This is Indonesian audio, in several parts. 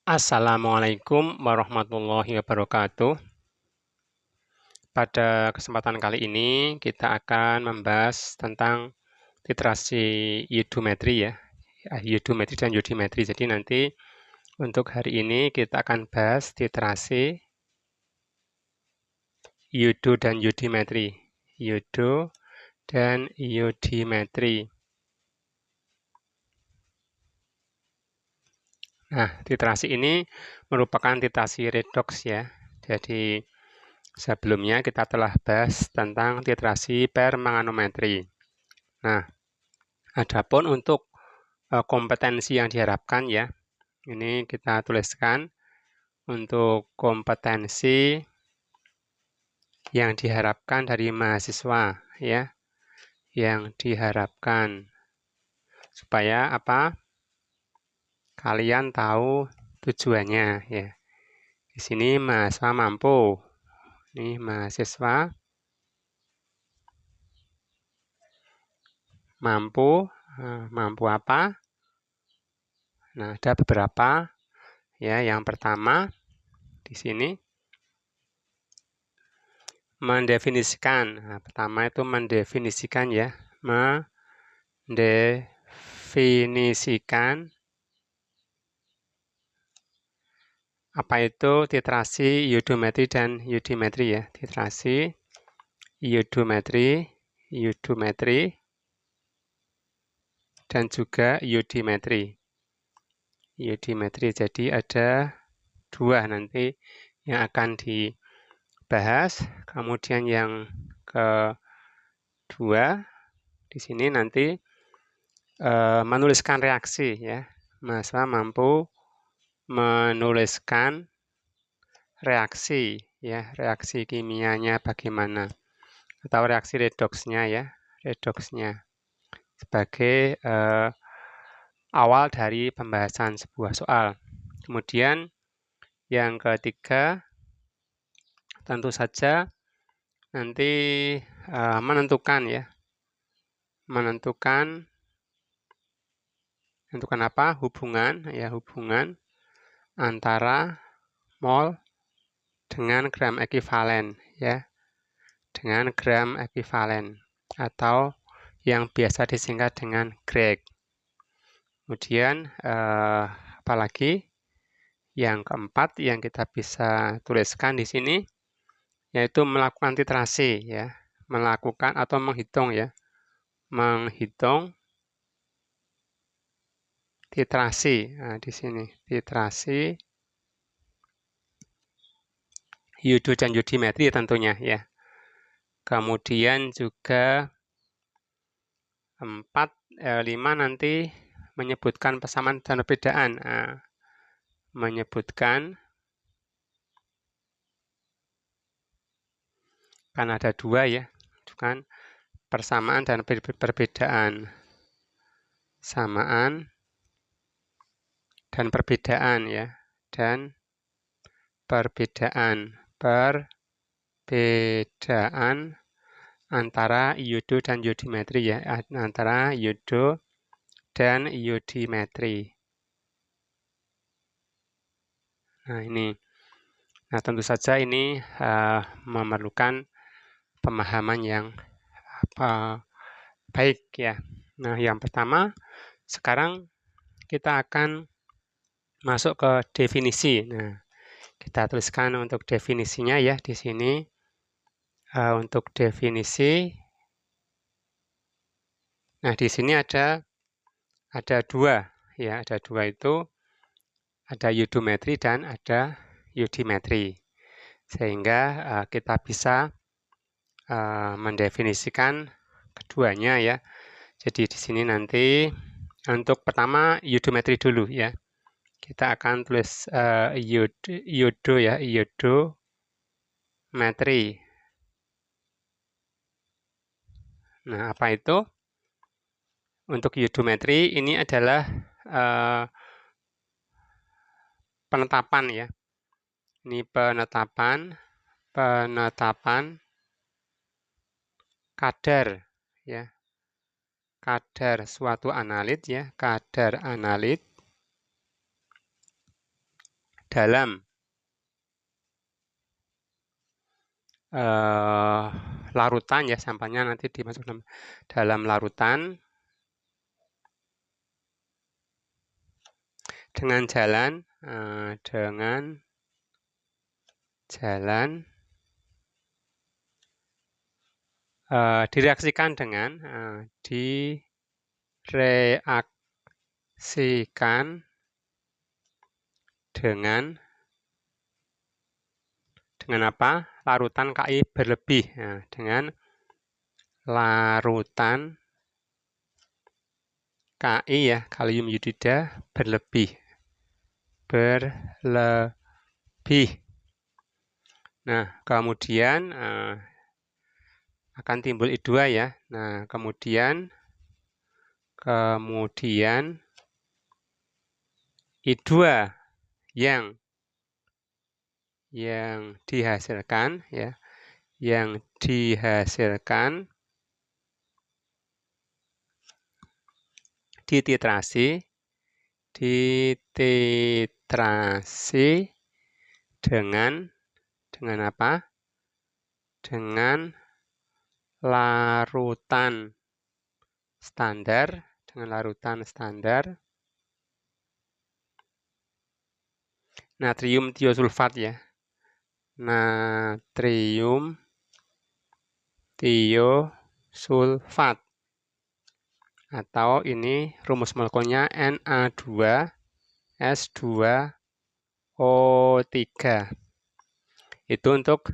Assalamualaikum warahmatullahi wabarakatuh. Pada kesempatan kali ini kita akan membahas tentang literasi eudometri ya, eudometri dan yudimetri. Jadi nanti untuk hari ini kita akan bahas literasi eudo dan yudimetri. Eudo dan yudimetri. Nah, literasi ini merupakan literasi redoks ya. Jadi sebelumnya kita telah bahas tentang literasi permanganometri. Nah, adapun untuk kompetensi yang diharapkan ya, ini kita tuliskan untuk kompetensi yang diharapkan dari mahasiswa ya, yang diharapkan supaya apa? Kalian tahu tujuannya ya. Di sini mahasiswa mampu. Ini mahasiswa mampu, mampu apa? Nah, ada beberapa ya. Yang pertama di sini mendefinisikan. Nah, pertama itu mendefinisikan ya, mendefinisikan apa itu literasi eudometri dan yudimetri ya. Literasi eudometri dan juga yudimetri. Jadi ada dua nanti yang akan dibahas. Kemudian yang kedua di sini nanti menuliskan reaksi ya. Mahasiswa mampu menuliskan reaksi ya, reaksi kimianya bagaimana atau reaksi redoksnya ya, redoksnya sebagai awal dari pembahasan sebuah soal. Kemudian yang ketiga tentu saja nanti menentukan ya, menentukan apa? Hubungan ya, hubungan antara mol dengan gram ekivalen ya, dengan gram ekivalen atau yang biasa disingkat dengan GREK. Kemudian apalagi yang keempat yang kita bisa tuliskan di sini yaitu melakukan titrasi ya, melakukan atau menghitung ya, menghitung titrasi. Nah, di sini titrasi eudo dan yudimetri tentunya ya. Kemudian juga 5 nanti menyebutkan persamaan dan perbedaan. Nah, menyebutkan kan ada dua ya, kan persamaan dan perbedaan. Samaan dan perbedaan ya, dan perbedaan antara eudo dan yudimetri ya, antara eudo dan yudimetri. Nah ini, nah tentu saja ini memerlukan pemahaman yang baik ya. Nah yang pertama, sekarang kita akan masuk ke definisi. Nah kita tuliskan untuk definisinya ya di sini. Untuk definisi, nah di sini ada dua ya, ada dua itu, ada eudometri dan ada yudimetri, sehingga kita bisa mendefinisikan keduanya ya. Jadi di sini nanti untuk pertama eudometri dulu ya, kita akan tulis eudo ya, eudometri. Nah apa itu? Untuk eudometri ini adalah penetapan ya. Ini penetapan kadar ya. Kadar suatu analit ya, kadar analit dalam larutan ya, sampahnya nanti dimasukkan dalam larutan dengan jalan direaksikan dengan dengan apa? Larutan Ki berlebih. Nah, dengan larutan Ki ya, kalium iodida berlebih. Nah, kemudian akan timbul I2 ya. Nah, kemudian I2 yang dihasilkan ya, dititrasi dengan apa? Dengan larutan standar, natrium tiosulfat ya. Natrium tiosulfat, atau ini rumus molekulnya Na2S2O3. Itu untuk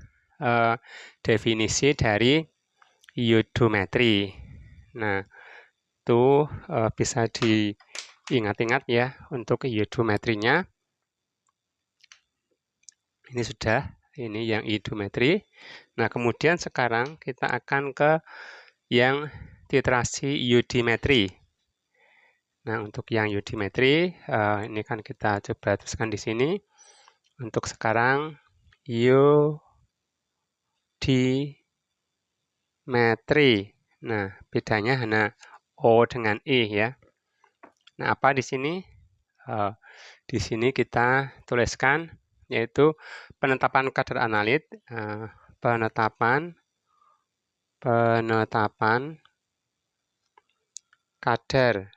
definisi dari iodometri. Nah, itu bisa diingat-ingat ya untuk iodometrinya. Ini sudah, ini yang iodometri. Nah, kemudian sekarang kita akan ke yang titrasi iodimetri. Nah, untuk yang iodimetri, ini kan kita coba tuliskan di sini. Untuk sekarang, iodimetri. Nah, bedanya hanya O dengan E ya. Nah, apa di sini? Di sini kita tuliskan yaitu penetapan kadar analit, penetapan kadar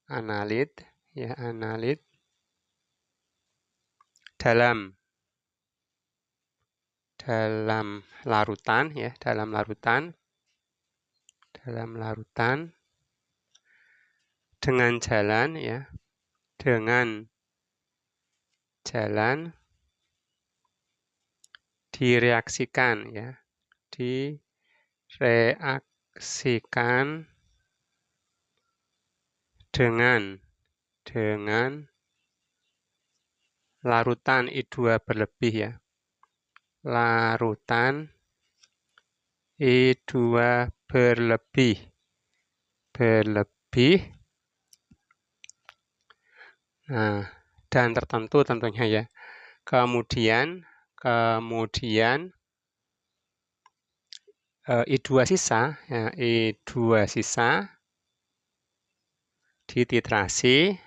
analit ya, dalam larutan ya, dalam larutan dengan jalan ya, direaksikan ya, dengan larutan I2 berlebih ya. Larutan I2 berlebih. Nah, dan tertentu tentunya ya. Kemudian I2 sisa ya, dititrasi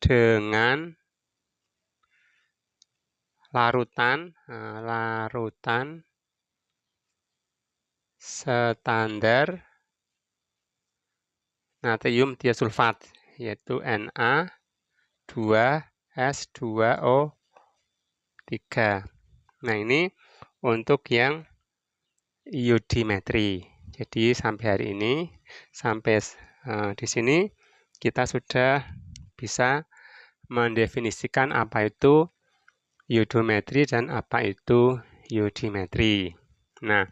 dengan larutan standar natrium tiosulfat, yaitu Na2S2O3. Nah, ini untuk yang iodimetri. Jadi sampai hari ini, di sini kita sudah bisa mendefinisikan apa itu iodometri dan apa itu iodimetri. Nah,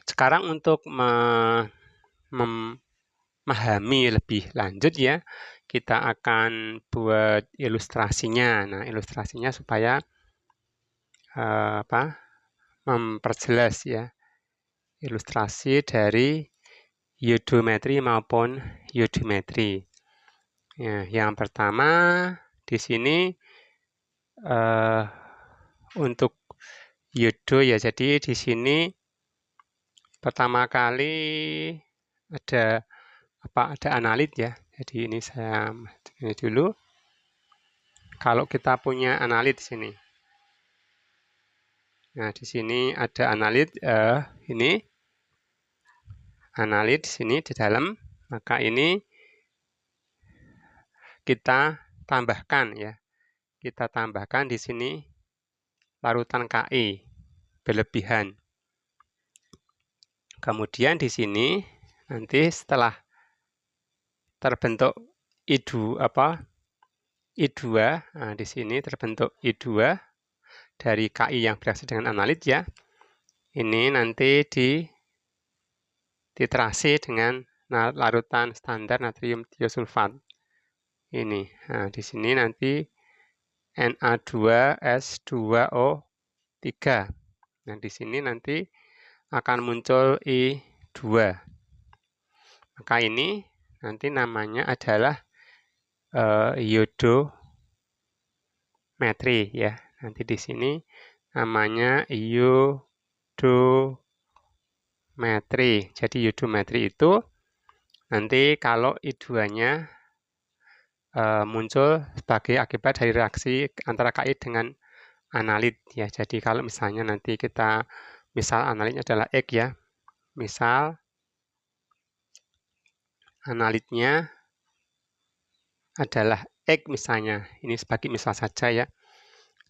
sekarang untuk memahami lebih lanjut ya, kita akan buat ilustrasinya. Nah, ilustrasinya supaya memperjelas ya, ilustrasi dari iodometri maupun iodimetri. Ya, yang pertama di sini untuk iodo ya, jadi di sini pertama kali ada analit ya. Jadi ini saya ini dulu. Kalau kita punya analit di sini. Nah, di sini ada analit ini. Analit di sini di dalam, maka ini kita tambahkan ya. Kita tambahkan di sini larutan Ki berlebihan. Kemudian di sini nanti setelah terbentuk I2 nah di sini terbentuk I2 dari Ki yang bereaksi dengan analit ya. Ini nanti dititrasi dengan larutan standar natrium tiosulfat. Ini. Nah, di sini nanti Na2S2O3. Nah, di sini nanti akan muncul I2. Maka ini nanti namanya adalah iodometri ya. Nanti di sini namanya iodometri. Jadi iodometri itu nanti kalau I2-nya muncul sebagai akibat dari reaksi antara Ki dengan analit ya. Jadi kalau misalnya nanti kita misal analitnya adalah X ya. Misal analitnya adalah X misalnya. Ini sebagai misal saja ya.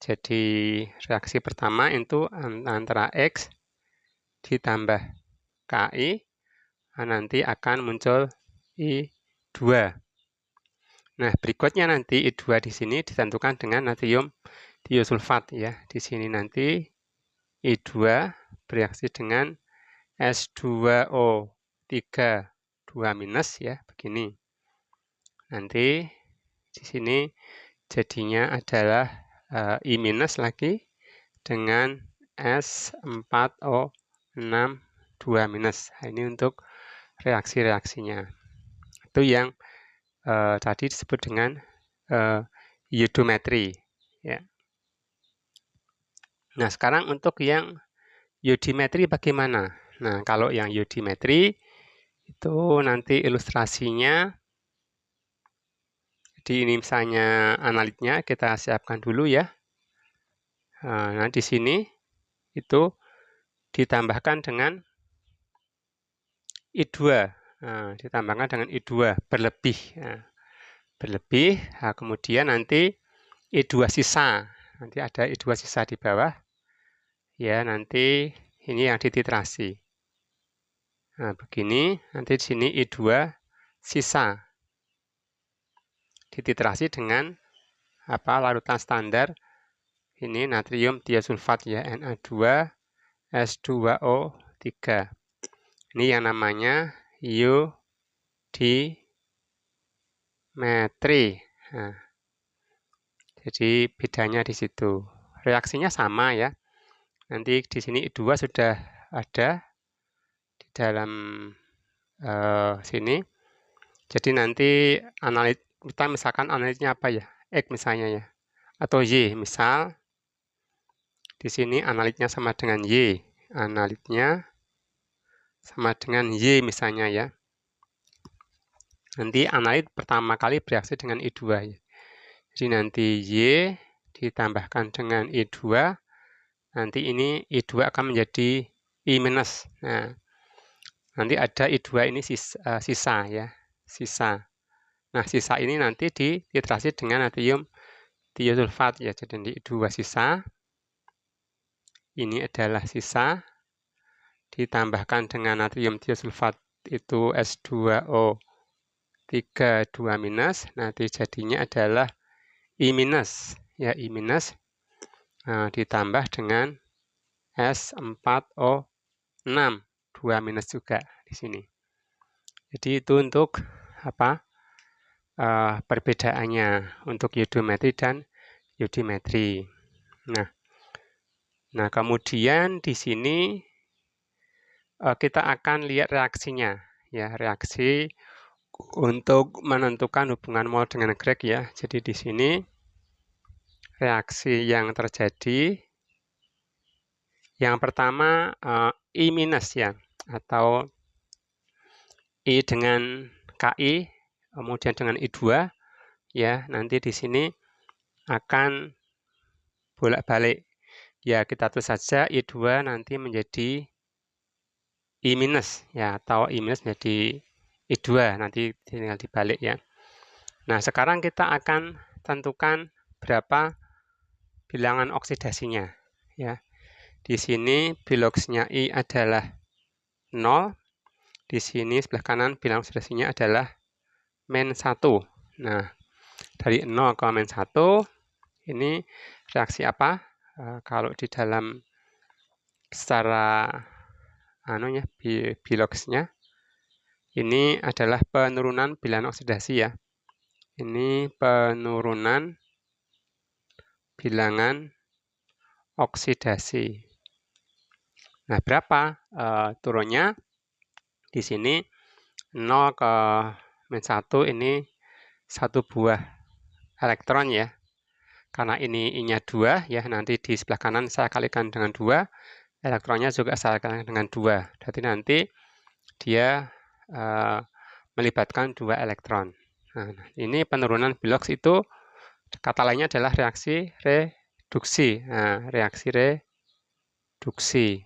Jadi reaksi pertama itu antara X ditambah Ki, nanti akan muncul I2. Nah, berikutnya nanti I2 di sini ditentukan dengan natrium tiosulfat ya. Di sini nanti I2 bereaksi dengan S2O3 2- ya, begini. Nanti di sini jadinya adalah I- lagi dengan S4O6 2-. Nah, ini untuk reaksi-reaksinya. Itu yang tadi disebut dengan iodometri ya. Nah, sekarang untuk yang iodimetri bagaimana? Nah, kalau yang iodimetri itu nanti ilustrasinya, jadi ini misalnya analitnya kita siapkan dulu ya. Nah, di sini itu ditambahkan dengan I2. Nah, ditambahkan dengan I2 berlebih. Nah, berlebih, nah, kemudian nanti I2 sisa. Nanti ada I2 sisa di bawah. Ya, nanti ini yang dititrasi. Nah, begini, nanti di sini I2 sisa. Dititrasi dengan larutan standar. Ini natrium tiosulfat ya, Na2S2O3. Ini yang namanya iodimetri. Nah, jadi bedanya di situ. Reaksinya sama ya. Nanti di sini I2 sudah ada di dalam sini. Jadi nanti analit kita misalkan analitnya apa ya? X misalnya ya. Atau Y misal. Di sini analitnya sama dengan Y. Analitnya sama dengan Y misalnya ya. Nanti analit pertama kali bereaksi dengan I2 ya. Jadi nanti Y ditambahkan dengan I2. Nanti ini I2 akan menjadi I-. Nah, nanti ada I2 ini sisa ya. Sisa. Nah, sisa ini nanti dititrasi dengan natrium tiosulfat ya. Jadi I2 sisa. Ini adalah sisa. Ditambahkan dengan natrium tiosulfat itu S2O3 2-. Nanti jadinya adalah I- ya, I-. Nah, ditambah dengan S4O6 2- juga di sini. Jadi itu untuk perbedaannya untuk iodometri dan iodimetri. Nah, kemudian di sini kita akan lihat reaksinya ya, reaksi untuk menentukan hubungan mol dengan grek ya. Jadi di sini reaksi yang terjadi yang pertama I- ya. atau I dengan KI, kemudian dengan I2, ya, nanti di sini akan bolak-balik. Ya, kita tulis saja I2 nanti menjadi I minus, ya, atau I minus menjadi I2, nanti tinggal dibalik ya. Nah, sekarang kita akan tentukan berapa bilangan oksidasinya, ya. Di sini biloxnya I adalah 0, di sini sebelah kanan bilangan oksidasinya adalah -1. Nah, dari 0 ke -1, ini reaksi apa? Kalau di dalam secara biloxnya, ini adalah penurunan bilangan oksidasi ya. Ini penurunan bilangan oksidasi. Nah, berapa turunnya? Di sini 0 ke -1 ini 1 buah elektron ya. Karena ini I-nya 2 ya, nanti di sebelah kanan saya kalikan dengan 2, elektronnya juga saya kalikan dengan 2. Berarti nanti dia melibatkan 2 elektron. Nah, ini penurunan bilox itu kata lainnya adalah reaksi reduksi. Nah, reaksi reduksi.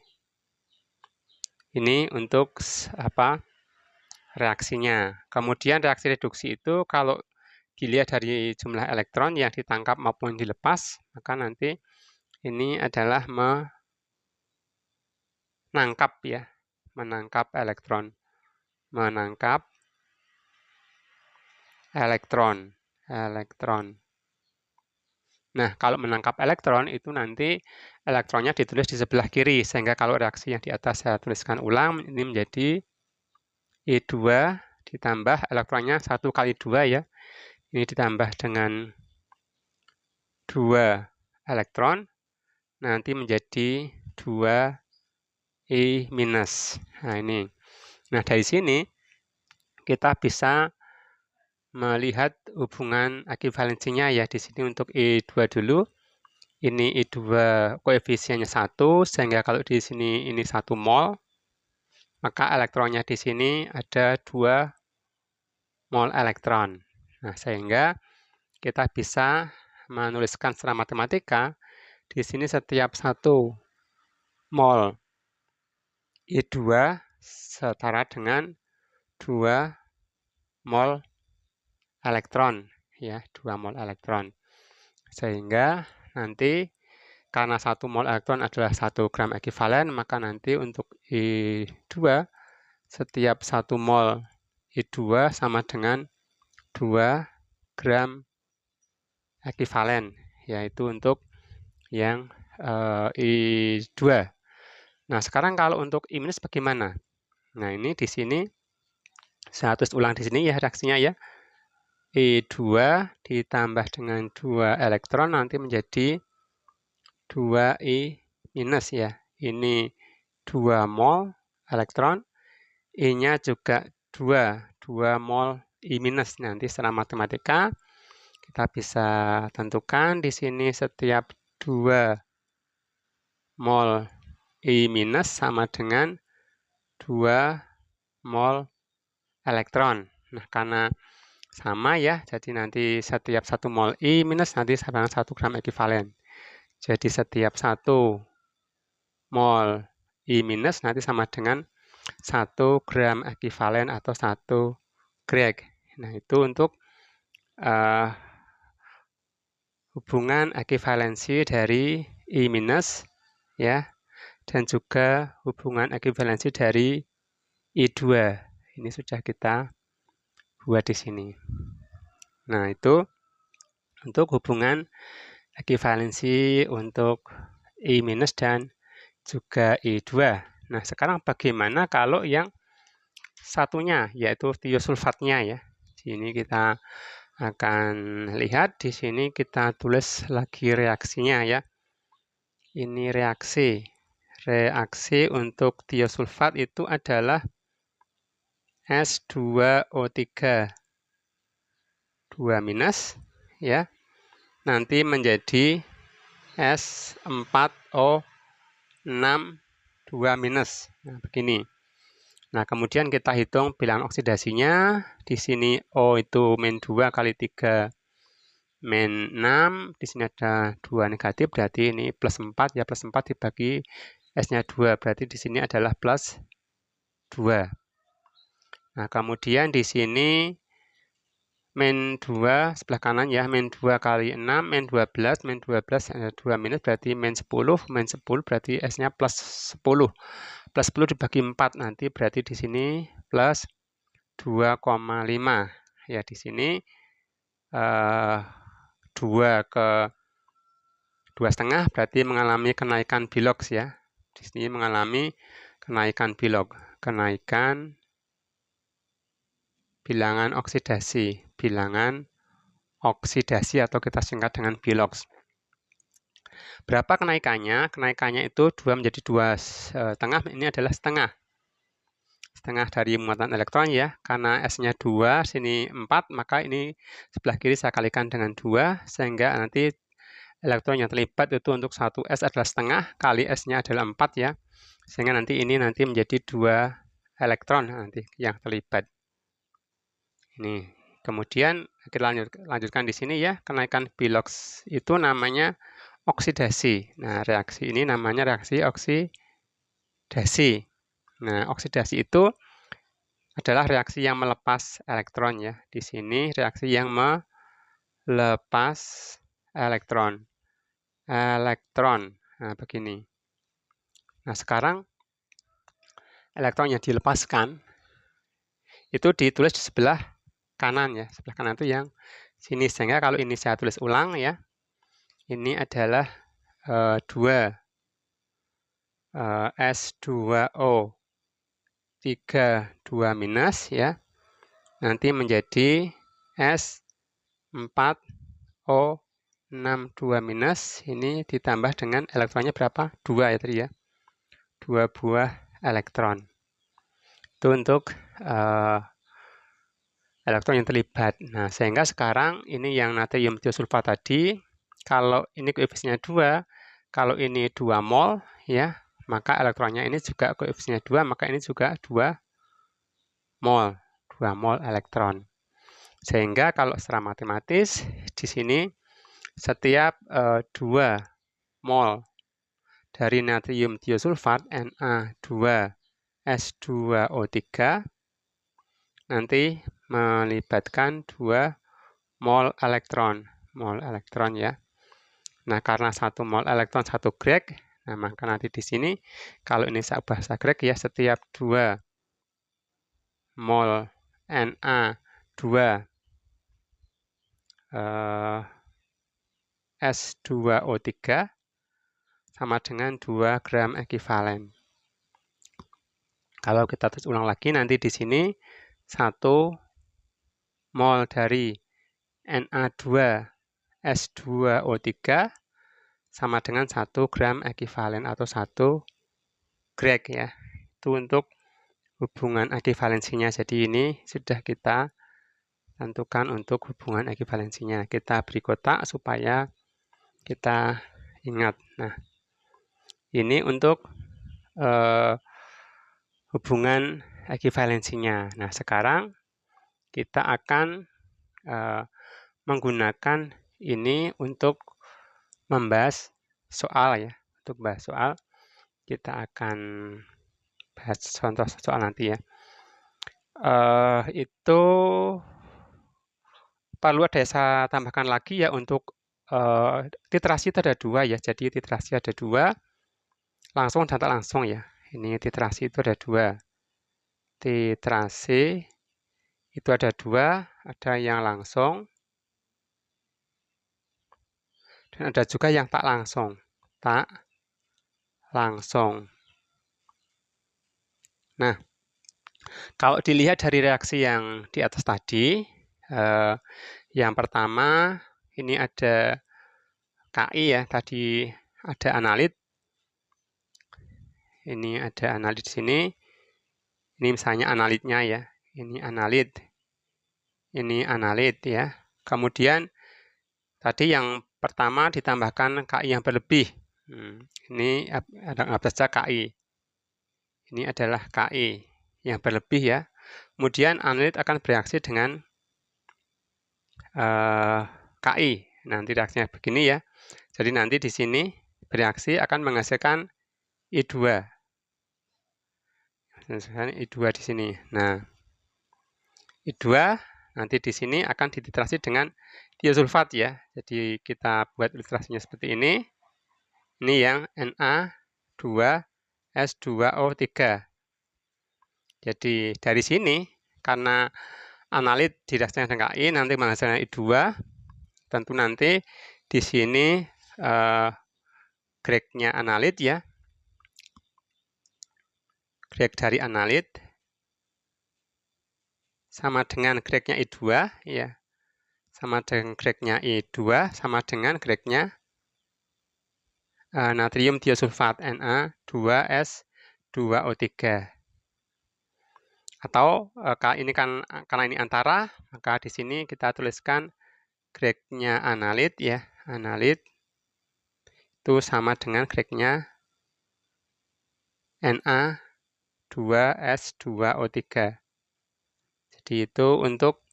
Ini untuk reaksinya. Kemudian reaksi reduksi itu kalau dilihat dari jumlah elektron yang ditangkap maupun dilepas, maka nanti ini adalah menangkap ya, menangkap elektron. Menangkap elektron. Nah, kalau menangkap elektron itu nanti elektronnya ditulis di sebelah kiri, sehingga kalau reaksi yang di atas saya tuliskan ulang, ini menjadi I2 ditambah elektronnya 1 kali 2 ya. Ini ditambah dengan 2 elektron, nanti menjadi 2 I minus. Nah, ini. Nah, dari sini kita bisa melihat hubungan ekivalensinya ya. Di sini untuk I2 dulu. Ini I2 koefisiennya 1, sehingga kalau di sini ini 1 mol, maka elektronnya di sini ada 2 mol elektron. Nah, sehingga kita bisa menuliskan secara matematika, di sini setiap 1 mol I2 setara dengan 2 mol elektron, ya, 2 mol elektron. Sehingga nanti karena 1 mol elektron adalah 1 gram ekivalen, maka nanti untuk I2 setiap 1 mol I2 sama dengan 2 gram ekivalen, yaitu untuk yang I2. Nah, sekarang kalau untuk I- bagaimana? Nah, ini di sini saya tulis ulang di sini ya reaksinya ya. I2 ditambah dengan 2 elektron nanti menjadi 2I minus ya. Ini 2 mol elektron, I-nya juga 2 mol I minus. Nanti secara matematika kita bisa tentukan di sini setiap 2 mol I minus sama dengan 2 mol elektron. Nah, karena sama ya, jadi nanti setiap 1 mol I minus nanti sama dengan 1 gram ekivalen. Jadi setiap 1 mol I minus nanti sama dengan 1 gram ekivalen atau 1 greg. Nah, itu untuk hubungan ekivalensi dari I minus ya, dan juga hubungan ekivalensi dari I2. Ini sudah kita buat di sini. Nah, itu untuk hubungan ekivalensi untuk I minus dan juga I2. Nah, sekarang bagaimana kalau yang satunya, yaitu tiosulfatnya ya. Di sini kita akan lihat, di sini kita tulis lagi reaksinya ya. Ini reaksi. Reaksi untuk tiosulfat itu adalah S2O3 2 minus ya. Nanti menjadi S4O6 2 minus. Nah, begini. Nah, kemudian kita hitung bilangan oksidasinya. Di sini O itu min 2 kali 3 min 6. Di sini ada 2 negatif, berarti ini plus 4. Ya, plus 4 dibagi S-nya 2. Berarti di sini adalah plus 2. Nah, kemudian di sini min 2 sebelah kanan ya, min 2 kali 6, min 12, min 12 ada 2 minus berarti min 10, min 10 berarti S-nya plus 10. Plus 10 dibagi 4 nanti berarti di sini plus 2,5. Ya, di sini 2 ke 2,5 berarti mengalami kenaikan Bilox ya. Di sini mengalami kenaikan Bilox, kenaikan bilangan oksidasi, atau kita singkat dengan Bilox. Berapa kenaikannya? Kenaikannya itu 2 menjadi 2,5, ini adalah setengah dari muatan elektron ya. Karena S-nya 2, sini 4, maka ini sebelah kiri saya kalikan dengan 2, sehingga nanti elektron yang terlibat itu untuk 1 S adalah setengah, kali S-nya adalah 4 ya. Sehingga nanti ini menjadi 2 elektron nanti yang terlibat. Ini. Kemudian kita lanjutkan di sini ya, kenaikan Bilox itu namanya oksidasi. Nah, reaksi ini namanya reaksi oksidasi. Nah, oksidasi itu adalah reaksi yang melepas elektron ya. Di sini reaksi yang melepas elektron. Nah, begini. Nah, sekarang elektron yang dilepaskan itu ditulis di sebelah kanan ya. Sebelah kanan itu yang sini. Sehingga kalau ini saya tulis ulang ya, ini adalah 2 S2O 3 2 minus ya. Nanti menjadi S4O 6 2 minus. Ini ditambah dengan elektronnya berapa? 2 ya tadi ya. 2 buah elektron. Itu untuk elektron yang terlibat. Nah, sehingga sekarang ini yang natrium tiosulfat tadi, kalau ini koefisiennya 2, kalau ini 2 mol ya, maka elektronnya ini juga koefisiennya 2, maka ini juga 2 mol elektron. Sehingga kalau secara matematis di sini setiap 2 mol dari natrium tiosulfat Na2S2O3 nanti melibatkan 2 mol elektron ya. Nah, karena 1 mol elektron 1 grek, nah maka nanti di sini kalau ini saya bahasa grek ya, setiap 2 mol Na2 S2O3 sama dengan 2 gram ekivalen. Kalau kita tulis ulang lagi nanti di sini 1 mol dari Na2S2O3 sama dengan 1 gram ekivalen atau 1 grek ya. Itu untuk hubungan ekivalensinya. Jadi ini sudah kita tentukan untuk hubungan ekivalensinya. Kita beri kotak supaya kita ingat. Nah, ini untuk hubungan ekivalensinya. Nah, sekarang kita akan menggunakan ini untuk membahas soal ya. Untuk bahas soal, kita akan bahas contoh soal nanti ya. Itu perlu ada saya tambahkan lagi ya untuk titrasi itu ada 2 ya. Jadi titrasi ada 2, langsung dan tak langsung ya. Ini titrasi itu ada 2. Titrasi itu ada 2, ada yang langsung dan ada juga yang tak langsung. Nah, kalau dilihat dari reaksi yang di atas tadi, yang pertama ini ada Ki ya, tadi ada analit. Ini ada analit di sini. Ini misalnya analitnya ya. Ini analit ya. Kemudian tadi yang pertama ditambahkan Ki yang berlebih. Ini ada saja Ki. Ini adalah Ki yang berlebih ya. Kemudian analit akan bereaksi dengan Ki. Nanti reaksinya begini ya. Jadi nanti di sini bereaksi akan menghasilkan I2. I2 di sini. Nah, I2 nanti di sini akan dititrasi dengan tiosulfat ya. Jadi kita buat ilustrasinya seperti ini. Ini yang Na2S2O3. Jadi dari sini karena analit direaksikan dengan Ki nanti menghasilkan I2. Tentu nanti di sini grade-nya analit ya. Grade dari analit sama dengan grade-nya I2 ya. Sama dengan grade-nya I2 sama dengan grade-nya natrium tiosulfat Na2S2O3. Atau ini kan karena ini antara, maka di sini kita tuliskan grade-nya analit ya. Analit itu sama dengan grade-nya Na2S2O3. Jadi itu untuk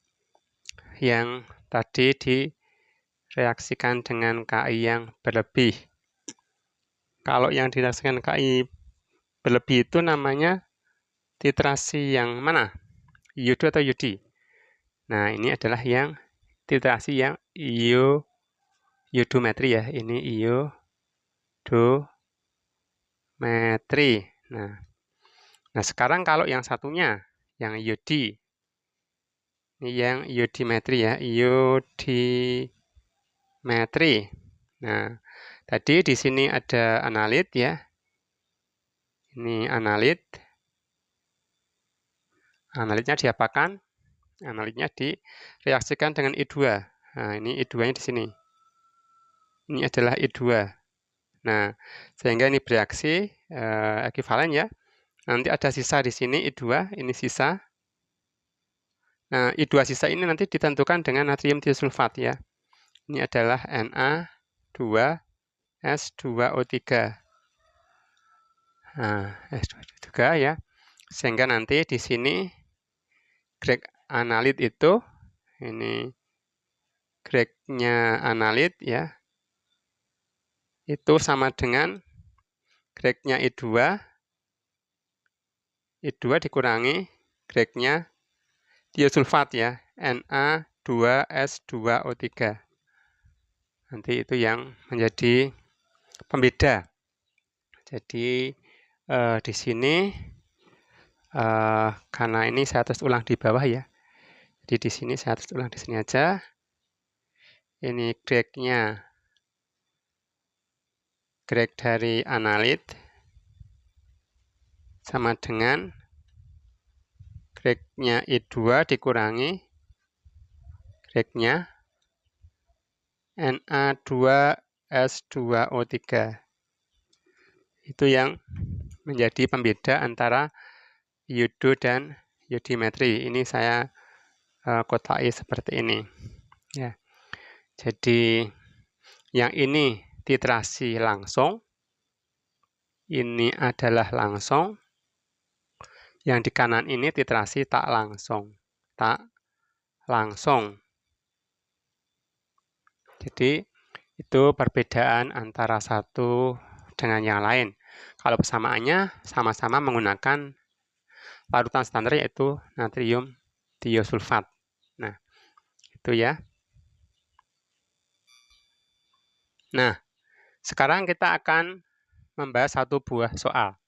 yang tadi direaksikan dengan Ki yang berlebih. Kalau yang direaksikan Ki berlebih itu namanya titrasi yang mana? Iodo atau iodi? Nah, ini adalah yang titrasi yang iodometri ya. Ini iodometri. Nah, sekarang kalau yang satunya, yang iodi. Ini yang iodimetri ya, iodimetri. Nah, tadi di sini ada analit ya. Ini analit. Analitnya diapakan? Analitnya direaksikan dengan I2. Nah, ini I2-nya di sini. Ini adalah I2. Nah, sehingga ini bereaksi ekivalen ya. Nanti ada sisa di sini I2, ini sisa. Nah, I2 sisa ini nanti ditentukan dengan natrium tiosulfat ya. Ini adalah Na2S2O3. Nah, S2O3 ya. Sehingga nanti di sini grade analit itu, ini grade-nya analit ya, itu sama dengan grade-nya I2 dikurangi grade-nya tiosulfat ya, Na2S2O3. Nanti itu yang menjadi pembeda. Jadi di sini karena ini saya tulis ulang di bawah ya. Jadi di sini saya tulis ulang di sini aja. Ini grade-nya, grade dari analit sama dengan grade-nya I2 dikurangi grade-nya Na2S2O3. Itu yang menjadi pembeda antara iodo dan iodimetri. Ini saya kotai seperti ini. Ya. Jadi yang ini titrasi langsung, ini adalah langsung. Yang di kanan ini titrasi tak langsung. Jadi itu perbedaan antara satu dengan yang lain. Kalau persamaannya sama-sama menggunakan larutan standar yaitu natrium tiosulfat. Nah, itu ya. Nah, sekarang kita akan membahas satu buah soal.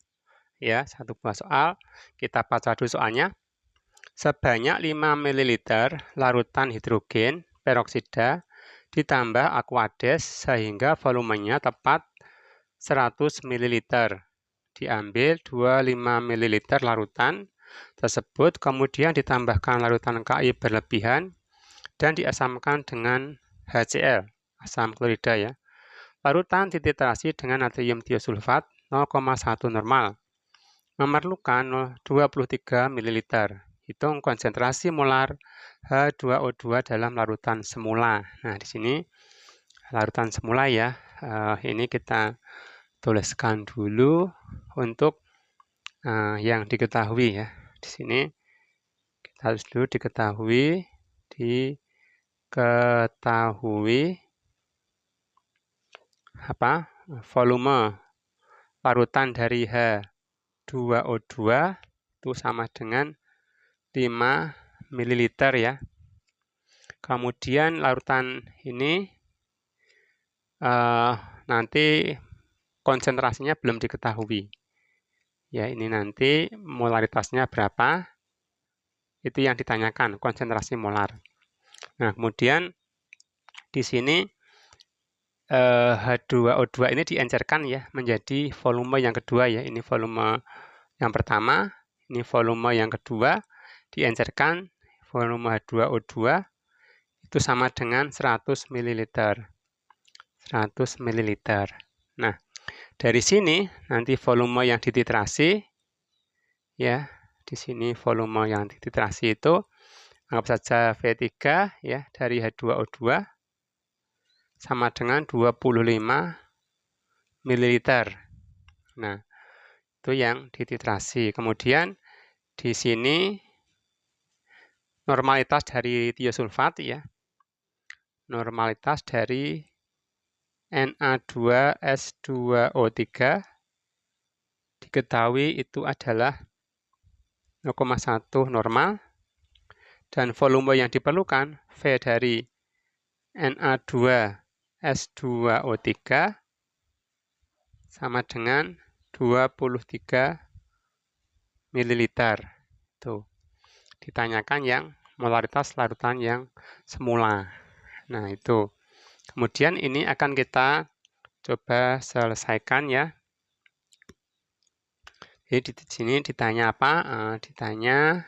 Ya, satu buah soal. Kita baca dulu soalnya. Sebanyak 5 ml larutan hidrogen peroksida ditambah aquades sehingga volumenya tepat 100 ml. Diambil 25 ml larutan tersebut, kemudian ditambahkan larutan Ki berlebihan dan diasamkan dengan HCl, asam klorida ya. Larutan dititrasi dengan natrium tiosulfat 0,1 normal. Memerlukan 23 ml. Hitung konsentrasi molar H2O2 dalam larutan semula. Nah, di sini larutan semula ya. Ini kita tuliskan dulu untuk yang diketahui ya. di sini kita harus dulu diketahui volume larutan dari H2O2 itu sama dengan 5 ml ya. Kemudian larutan ini nanti konsentrasinya belum diketahui. Ya, ini nanti molaritasnya berapa? Itu yang ditanyakan, konsentrasi molar. Nah, kemudian di sini H2O2 ini diencerkan ya menjadi volume yang kedua ya. Ini volume yang pertama, ini volume yang kedua, diencerkan volume H2O2 itu sama dengan 100 ml. 100 ml. Nah, dari sini nanti volume yang dititrasi ya, di sini volume yang dititrasi itu anggap saja V3 ya dari H2O2 sama dengan 25 ml. Nah, itu yang dititrasi. Kemudian di sini normalitas dari tiosulfat ya. Normalitas dari Na2S2O3 diketahui itu adalah 0,1 normal dan volume yang diperlukan V dari Na2S2O3 sama dengan 23 ml. Tuh. Ditanyakan yang molaritas larutan yang semula. Nah, itu. Kemudian ini akan kita coba selesaikan ya. Jadi di sini ditanya apa? Ditanya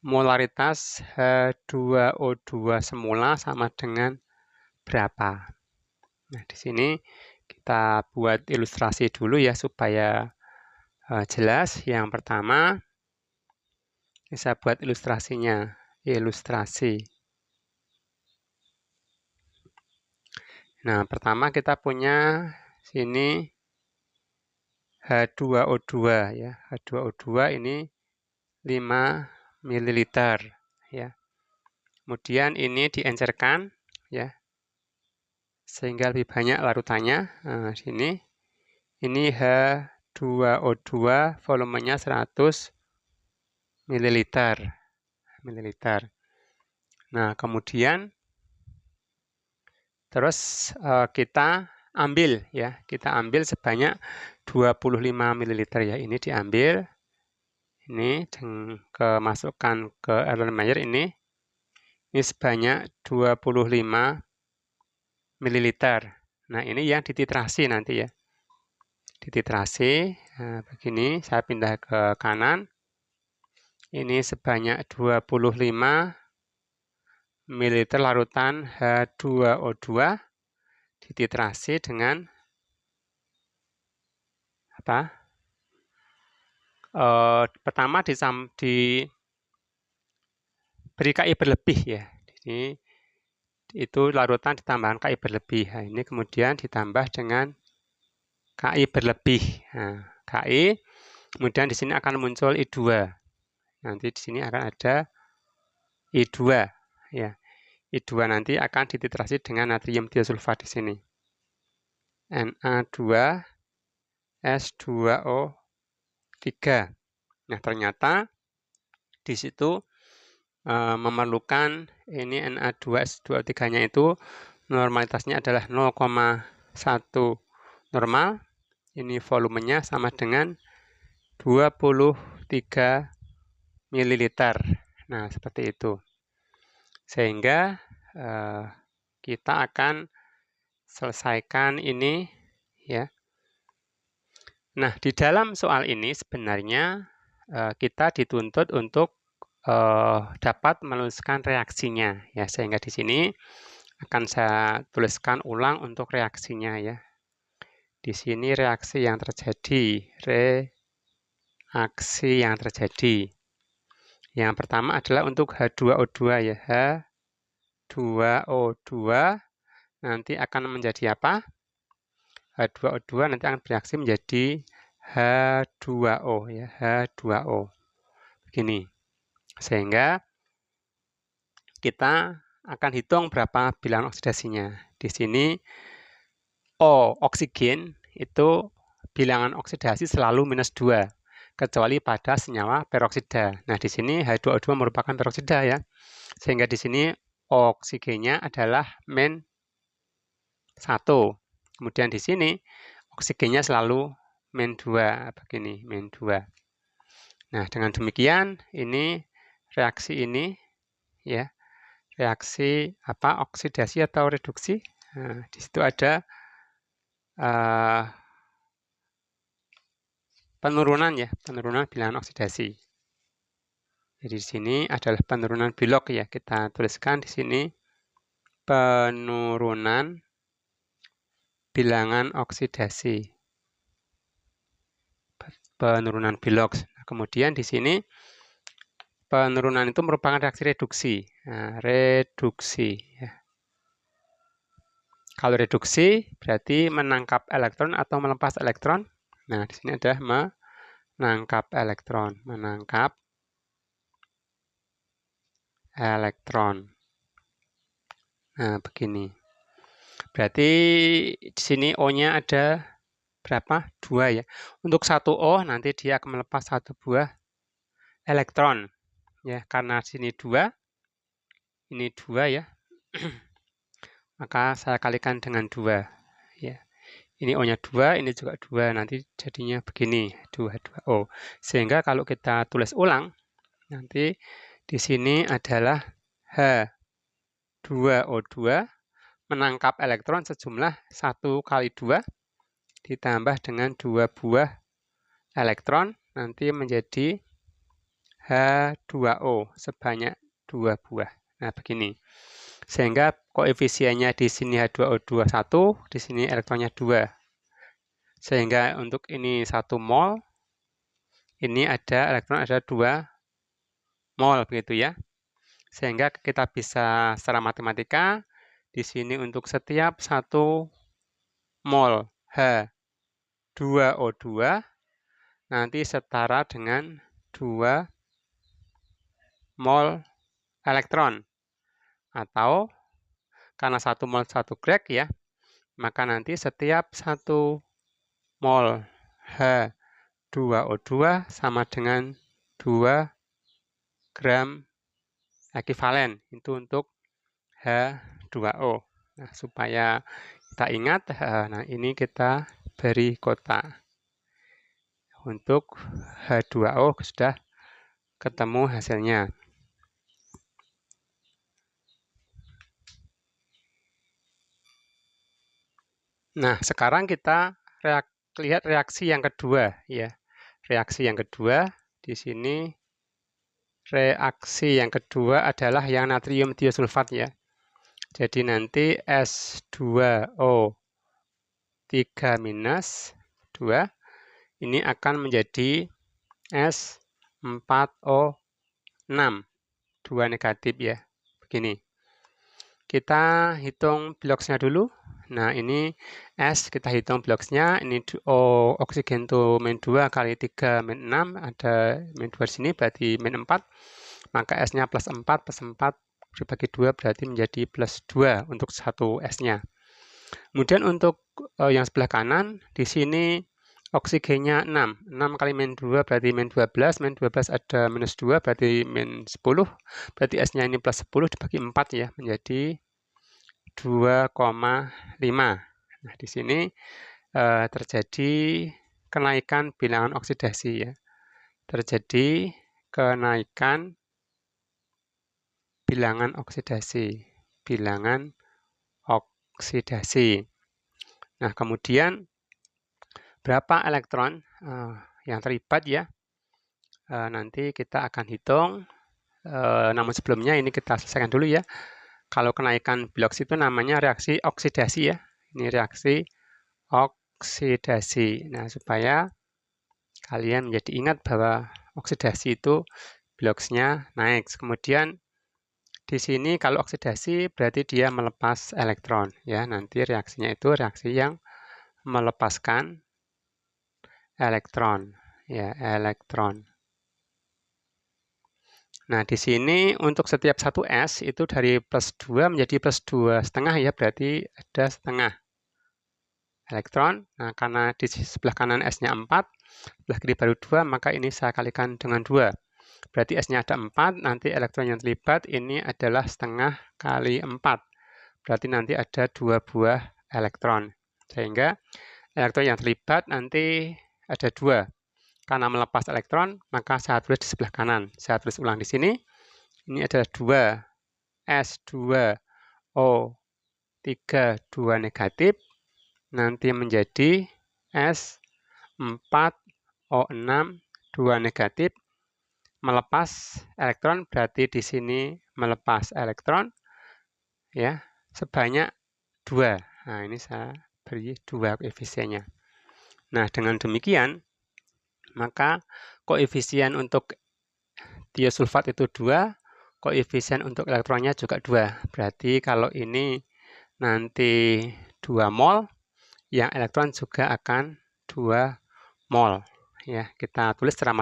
molaritas H2O2 semula sama dengan berapa? Nah, di sini kita buat ilustrasi dulu ya supaya jelas. Yang pertama, bisa buat ilustrasinya. Ilustrasi. Nah, pertama kita punya sini H2O2 ya. H2O2 ini 5 ml ya. Kemudian ini diencerkan ya. Sehingga lebih banyak larutannya. Nah, sini ini H2O2 volumenya 100 ml. Nah, kemudian terus kita ambil ya, kita ambil sebanyak 25 ml ya. Ini diambil, ini masukkan ke Erlenmeyer ini sebanyak 25 ml. Nah, ini yang dititrasi nanti ya. Dititrasi, nah, begini, saya pindah ke kanan. Ini sebanyak 25 ml larutan H2O2 dititrasi dengan apa? Pertama diberi KI berlebih ya. Ini itu larutan ditambahkan KI berlebih. Nah, ini kemudian ditambah dengan KI berlebih. Nah, KI, kemudian di sini akan muncul I2. Nanti di sini akan ada I2 ya. I2 nanti akan dititrasi dengan natrium tiosulfat di sini. Na2S2O3. Nah, ternyata di situ memerlukan ini Na2S2O3-nya itu normalitasnya adalah 0,1 normal. Ini volumenya sama dengan 23 ml. Nah, seperti itu. Sehingga kita akan selesaikan ini ya. Nah, di dalam soal ini sebenarnya kita dituntut untuk dapat menuliskan reaksinya ya. Sehingga di sini akan saya tuliskan ulang untuk reaksinya ya. Di sini reaksi yang terjadi, Yang pertama adalah untuk H2O2 ya. H2O2 nanti akan menjadi apa? H2O2 nanti akan bereaksi menjadi H2O ya, H2O. Begini. Sehingga kita akan hitung berapa bilangan oksidasinya. Di sini O, oksigen, itu bilangan oksidasi selalu -2, kecuali pada senyawa peroksida. Nah, di sini H2O2 merupakan peroksida ya. Sehingga di sini oksigennya adalah -1. Kemudian di sini oksigennya selalu -2, begini, -2. Nah, dengan demikian ini reaksi ini ya, reaksi oksidasi atau reduksi. Nah, di situ ada penurunan ya, penurunan bilangan oksidasi. Jadi di sini adalah penurunan bilog ya, kita tuliskan di sini penurunan bilangan oksidasi. Penurunan bilog. Nah, kemudian di sini penurunan itu merupakan reaksi reduksi. Nah, reduksi ya. Kalau reduksi berarti menangkap elektron atau melepas elektron. Nah, di sini ada menangkap elektron, menangkap elektron. Nah, begini. Berarti di sini O-nya ada berapa? 2 ya. Untuk 1 O nanti dia akan melepas 1 buah elektron. Ya, karena sini 2, ini 2 ya. Maka saya kalikan dengan 2 ya. Ini O-nya 2, ini juga 2, nanti jadinya begini, 2O. Sehingga kalau kita tulis ulang, nanti di sini adalah H2O2 menangkap elektron sejumlah 1 kali 2 ditambah dengan 2 buah elektron, nanti menjadi H2O sebanyak 2 buah. Nah, begini. Sehingga koefisiennya di sini H2O2 1, di sini elektronnya 2. Sehingga untuk ini 1 mol, ini ada elektron ada 2 mol begitu ya. Sehingga kita bisa secara matematika di sini untuk setiap 1 mol H2O2 nanti setara dengan 2 mol elektron. Atau karena 1 mol 1 grek ya, maka nanti setiap 1 mol H2O2 sama dengan 2 gram ekivalen. Itu untuk H2O. Nah, supaya kita ingat, nah ini kita beri kotak. Untuk H2O sudah ketemu hasilnya. Nah, sekarang kita lihat reaksi yang kedua ya. Reaksi yang kedua di sini, reaksi yang kedua adalah yang natrium tiosulfat ya. Jadi nanti S2O 3- 2 ini akan menjadi S4O6, 2 negatif ya. Begini. Kita hitung biloksnya dulu. Nah, ini S kita hitung biloksnya. Ini O oksigen itu -2 kali 3 -6, ada -2 di sini berarti -4. Maka S-nya +4 plus 4 dibagi 2 berarti menjadi +2 untuk satu S-nya. Kemudian untuk yang sebelah kanan di sini oksigennya 6. 6 kali -2 berarti -12. -12 ada -2 berarti -10. Berarti S-nya ini +10 dibagi 4 ya, menjadi 2,5. Nah, di sini terjadi kenaikan bilangan oksidasi ya. Terjadi kenaikan bilangan oksidasi. Bilangan oksidasi. Nah, kemudian berapa elektron yang terlibat ya? Nanti kita akan hitung. Namun sebelumnya ini kita selesaikan dulu ya. Kalau kenaikan biloks itu namanya reaksi oksidasi ya. Ini reaksi oksidasi. Nah, supaya kalian menjadi ingat bahwa oksidasi itu biloksnya naik. Kemudian di sini kalau oksidasi berarti dia melepas elektron ya. Nanti reaksinya itu reaksi yang melepaskan elektron, ya, elektron. Nah, di sini untuk setiap satu S itu dari plus 2 menjadi plus 2,5 ya, berarti ada setengah elektron. Nah, karena di sebelah kanan S-nya 4, sebelah kiri baru 2, maka ini saya kalikan dengan 2. Berarti S-nya ada 4, nanti elektron yang terlibat ini adalah setengah kali 4. Berarti nanti ada 2 buah elektron. Sehingga elektron yang terlibat nanti ada 2. Karena melepas elektron, maka saya tulis di sebelah kanan. Saya tulis ulang di sini. Ini adalah 2 S2O3 2 negatif. Nanti menjadi S4O6 2 negatif. Melepas elektron berarti di sini melepas elektron ya sebanyak 2. Nah, ini saya beri 2 koefisiennya. Nah, dengan demikian maka koefisien untuk tiosulfat itu 2, koefisien untuk elektronnya juga 2. Berarti kalau ini nanti 2 mol, yang elektron juga akan 2 mol. Ya, kita tulis secara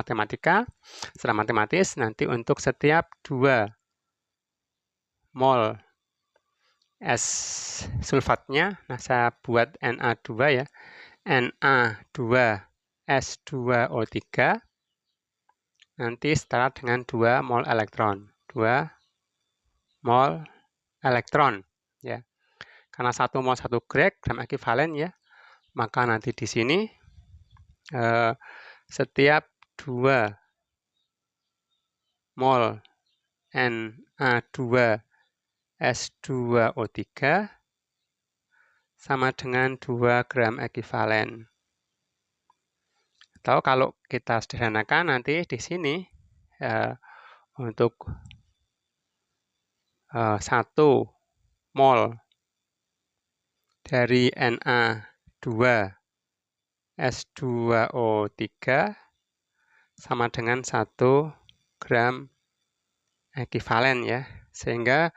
matematis nanti untuk setiap 2 mol S sulfatnya, nah saya buat Na2 ya, Na2S2O3 nanti setara dengan 2 mol elektron. 2 mol elektron ya. Karena 1 mol 1 grek gram ekivalen ya, maka nanti di sini setiap 2 mol Na2S2O3 sama dengan 2 gram ekivalen. Atau kalau kita sederhanakan nanti di sini untuk 1 mol dari Na2S2O3 sama dengan 1 gram ekivalen ya. Sehingga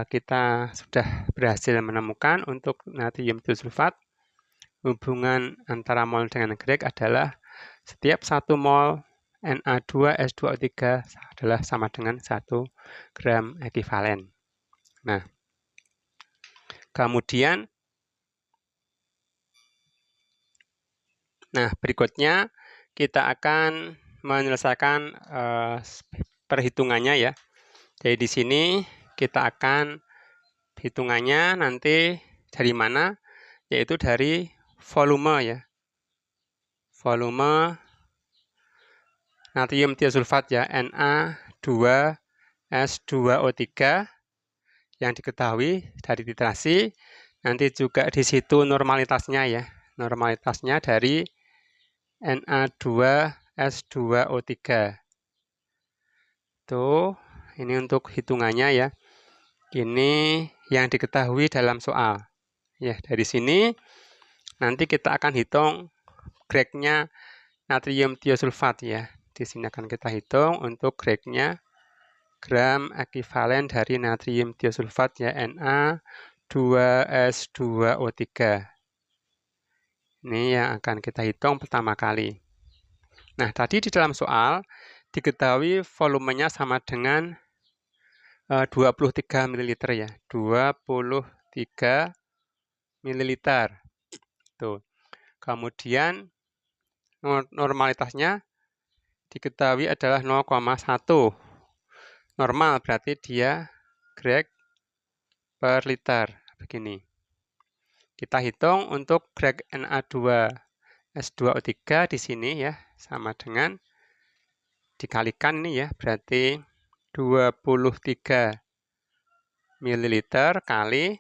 kita sudah berhasil menemukan untuk natrium tiosulfat hubungan antara mol dengan grek adalah setiap 1 mol Na2S2O3 adalah sama dengan 1 gram ekivalen. Nah, kemudian berikutnya kita akan menyelesaikan perhitungannya ya. Jadi di sini kita akan hitungannya nanti dari mana? Yaitu dari volume ya. Volume natrium tiosulfat ya, Na2S2O3 yang diketahui dari titrasi. Nanti juga di situ normalitasnya ya. Normalitasnya dari Na2S2O3. Tuh, ini untuk hitungannya ya. Ini yang diketahui dalam soal. Ya, dari sini nanti kita akan hitung gregnya natrium tiosulfat ya. Di sini akan kita hitung untuk gregnya gram ekivalen dari natrium tiosulfat ya, Na2S2O3. Ini yang akan kita hitung pertama kali. Nah, tadi di dalam soal diketahui volumenya sama dengan 23 ml ya. 23 ml. Tuh. Kemudian normalitasnya diketahui adalah 0,1. Normal berarti dia grek per liter. Begini. Kita hitung untuk grek Na2S2O3 di sini ya, sama dengan dikalikan nih ya, berarti 23 ml kali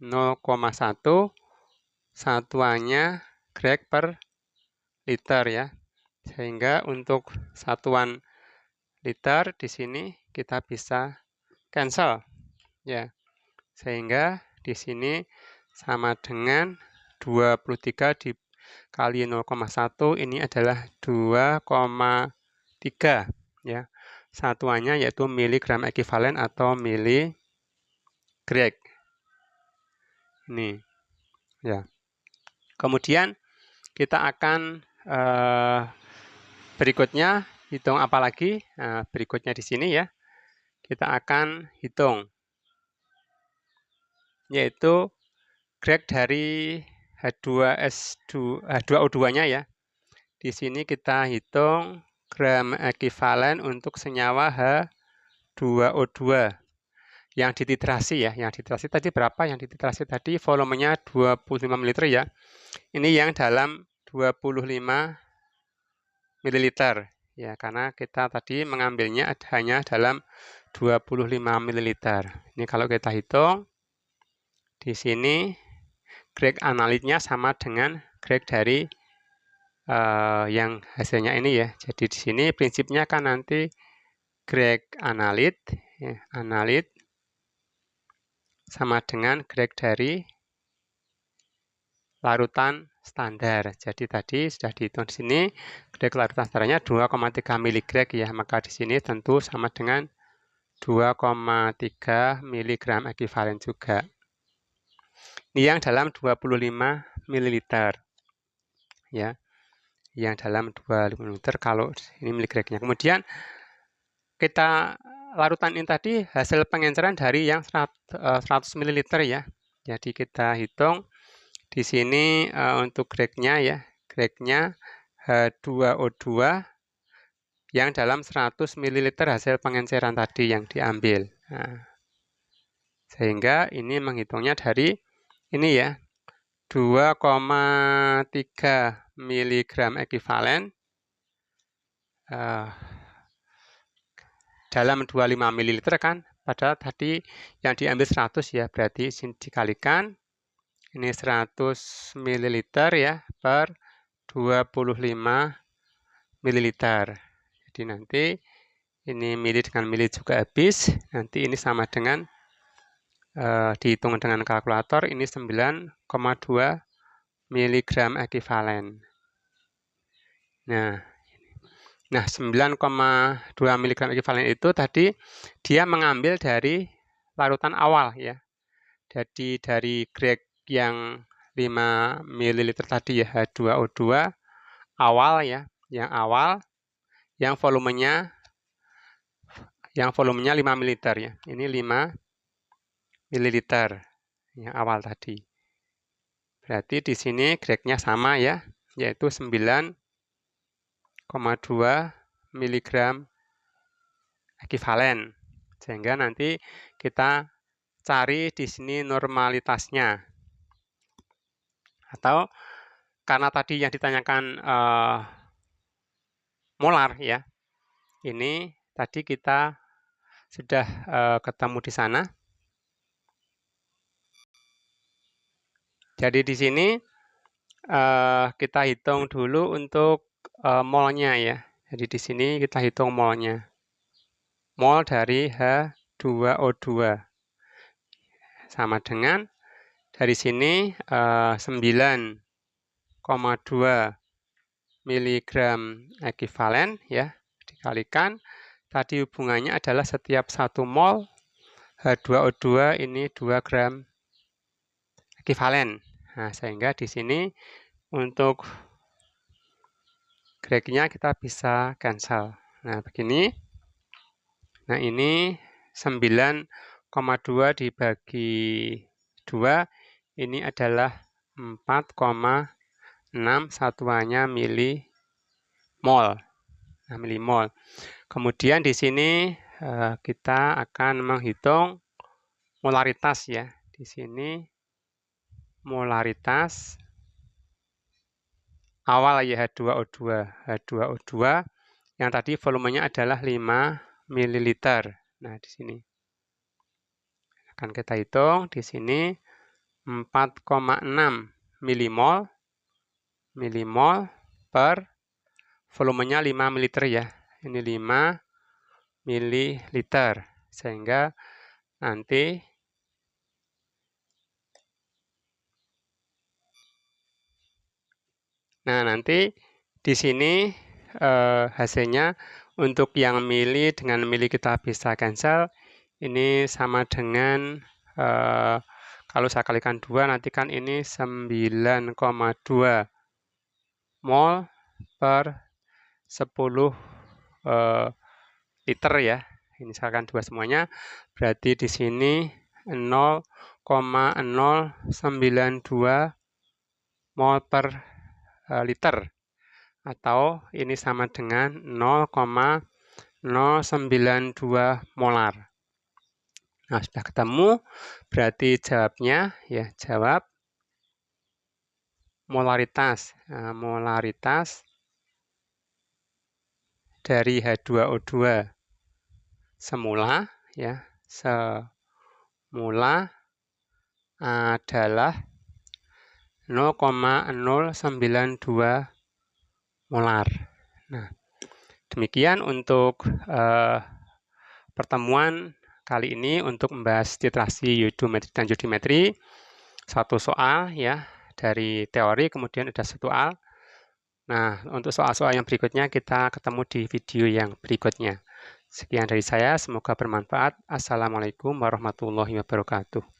0,1 satuannya grek per liter ya. Sehingga untuk satuan liter di sini kita bisa cancel ya. Sehingga di sini sama dengan 23 dikali 0,1 ini adalah 2,3 ya. Satuannya yaitu miligram ekivalen atau miligrek. Ini ya. Kemudian kita akan berikutnya hitung apa lagi? Nah, berikutnya di sini ya, kita akan hitung, yaitu grek dari H2O2-nya ya. Di sini kita hitung gram ekivalen untuk senyawa H2O2 yang dititrasi ya. Yang dititrasi tadi berapa? Yang dititrasi tadi volumenya 25 ml ya. Ini yang dalam 25 ml ya, karena kita tadi mengambilnya hanya dalam 25 ml. Ini kalau kita hitung di sini grek analitnya sama dengan grek dari yang hasilnya ini ya. Jadi di sini prinsipnya kan nanti grek analit ya, analit sama dengan grek dari larutan standar. Jadi tadi sudah dihitung di sini grek larutan standarnya 2,3 mg ya, maka di sini tentu sama dengan 2,3 mg ekivalen juga. Ini yang dalam 25 ml ya. Yang dalam 25 ml kalau ini miligramnya. Kemudian kita larutan ini tadi hasil pengenceran dari yang 100 ml ya. Jadi kita hitung di sini untuk greknya ya, greknya H2O2 yang dalam 100 ml hasil pengenceran tadi yang diambil. Nah, sehingga ini menghitungnya dari ini ya, 2,3 mg ekivalen dalam 25 ml kan, padahal tadi yang diambil 100 ya, berarti sini dikalikan. Ini 100 ml ya per 25 ml. Jadi nanti ini mili dengan mili juga habis. Nanti ini sama dengan dihitung dengan kalkulator ini 9,2 mg ekivalen. Nah 9,2 mg ekivalen itu tadi dia mengambil dari larutan awal ya. Jadi dari grek yang 5 ml tadi ya, H2O2 awal ya, yang awal yang volumenya 5 ml ya. Ini 5 ml yang awal tadi. Berarti di sini greknya sama ya, yaitu 9,2 mg ekivalen. Sehingga nanti kita cari di sini normalitasnya. Atau karena tadi yang ditanyakan molar ya. Ini tadi kita sudah ketemu di sana. Jadi di sini kita hitung dulu untuk molnya ya. Jadi di sini kita hitung molnya. Mol dari H2O2 sama dengan dari sini 9,2 mg ekivalen ya, dikalikan tadi hubungannya adalah setiap 1 mol H2O2 ini 2 gram ekivalen. Nah, sehingga di sini untuk greknya kita bisa cancel. Nah, begini. Nah, ini 9,2 dibagi 2 ini adalah 4,6 satuannya milimol. Nah, milimol. Kemudian di sini kita akan menghitung molaritas ya. Di sini molaritas awal ya H2O2. H2O2 yang tadi volumenya adalah 5 ml. Nah, di sini akan kita hitung di sini 4,6 milimol per volumenya 5 ml ya. Ini 5 ml. Sehingga nanti di sini hasilnya untuk yang mili dengan mili kita bisa cancel. Ini sama dengan kalau saya kalikan 2 nanti kan ini 9,2 mol per 10 liter ya. Ini misalkan 2 semuanya, berarti di sini 0,092 mol per liter, atau ini sama dengan 0,092 molar. Nah, sudah ketemu, berarti jawabnya ya, jawab molaritas. Nah, molaritas dari H2O2 semula ya, semula adalah 0,092 molar. Nah, demikian untuk pertemuan kali ini untuk membahas titrasi iodometri dan jodimetri. Satu soal ya dari teori, kemudian ada satu soal. Nah, untuk soal-soal yang berikutnya kita ketemu di video yang berikutnya. Sekian dari saya, semoga bermanfaat. Assalamualaikum warahmatullahi wabarakatuh.